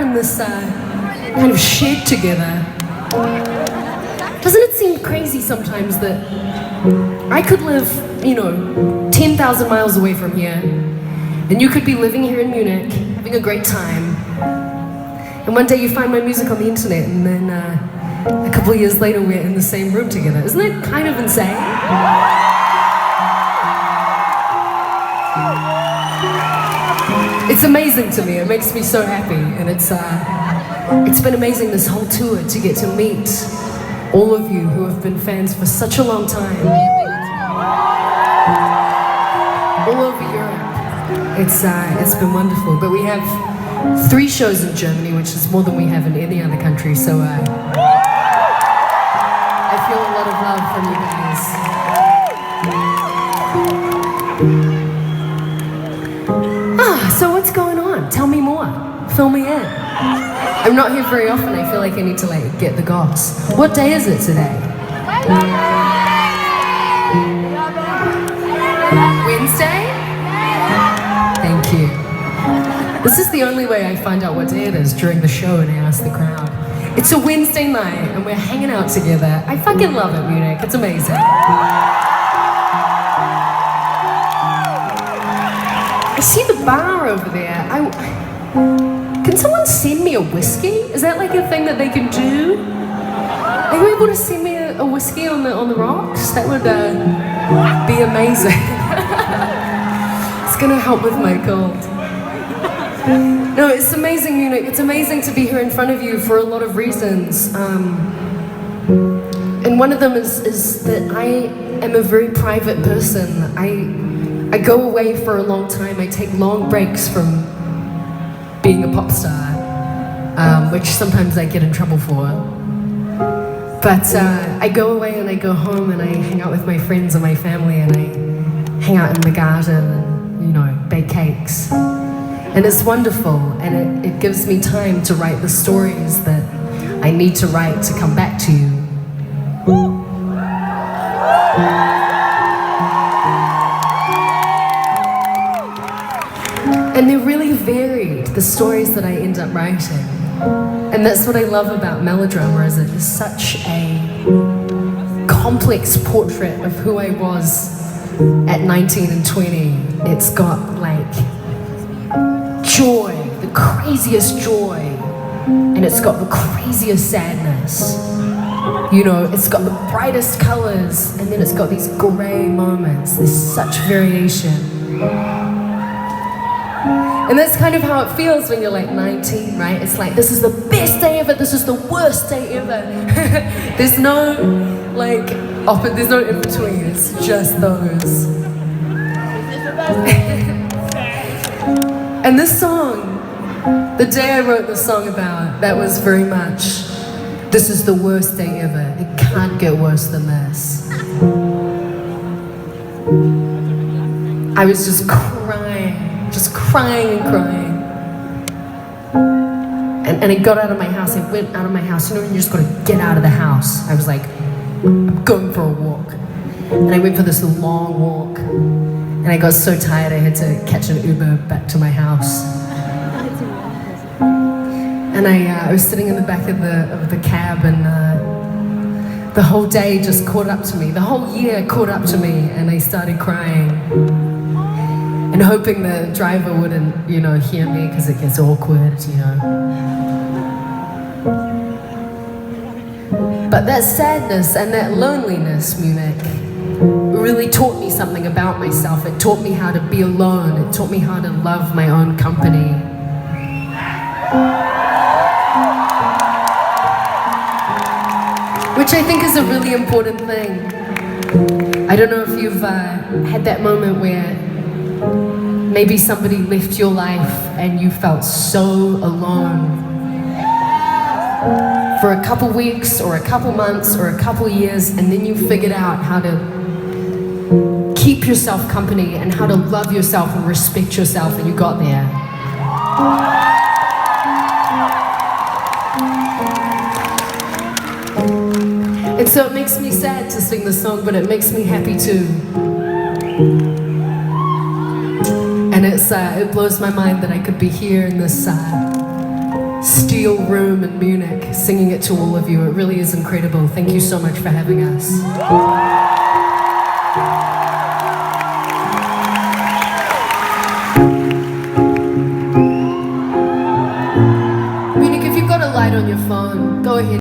in this kind of shed together. Doesn't it seem crazy sometimes that I could live, 10,000 miles away from here, and you could be living here in Munich, having a great time, and one day you find my music on the internet, and then a couple of years later we're in the same room together. Isn't that kind of insane? It's amazing to me. It makes me so happy, and it's been amazing this whole tour to get to meet all of you who have been fans for such a long time, all over Europe. It's been wonderful. But we have 3 shows in Germany, which is more than we have in any other country. So I feel a lot of love from you guys. So what's going on? Tell me more. Fill me in. I'm not here very often. I feel like I need to get the goss. What day is it today? Wednesday? Thank you. This is the only way I find out what day it is during the show, and I ask the crowd. It's a Wednesday night and we're hanging out together. I fucking love it, Munich. It's amazing. I see the bar over there. Can someone send me a whiskey? Is that like a thing that they can do? Are you able to send me a whiskey on the rocks? That would be amazing. It's gonna help with my cold. No, it's amazing, Munich. It's amazing to be here in front of you for a lot of reasons. And one of them is that I am a very private person. I go away for a long time. I take long breaks from being a pop star, which sometimes I get in trouble for. But I go away and I go home and I hang out with my friends and my family, and I hang out in the garden and, bake cakes. And it's wonderful, and it gives me time to write the stories that I need to write to come back to you. And they're really varied, the stories that I end up writing. And that's what I love about melodrama, is it is such a complex portrait of who I was at 19 and 20. It's got joy, the craziest joy, and it's got the craziest sadness. It's got the brightest colors, and then it's got these gray moments. There's such variation. And that's kind of how it feels when you're 19, right? It's this is the best day ever, this is the worst day ever. There's no there's no in between, it's just those. And this song, the day I wrote this song about, that was very much, this is the worst day ever. It can't get worse than this. I was just crying and crying. And I got out of my house, I went out of my house. When you just gotta get out of the house. I was like, I'm going for a walk. And I went for this long walk. And I got so tired I had to catch an Uber back to my house. And I was sitting in the back of the cab, and the whole day just caught up to me. The whole year caught up to me, and I started crying. And hoping the driver wouldn't, hear me, because it gets awkward, But that sadness and that loneliness, Munich, really taught me something about myself. It taught me how to be alone. It taught me how to love my own company. Which I think is a really important thing. I don't know if you've had that moment where maybe somebody left your life and you felt so alone for a couple weeks or a couple months or a couple years, and then you figured out how to keep yourself company and how to love yourself and respect yourself, and you got there. And so it makes me sad to sing this song, but it makes me happy too. And it blows my mind that I could be here in this steel room in Munich, singing it to all of you. It really is incredible. Thank you so much for having us.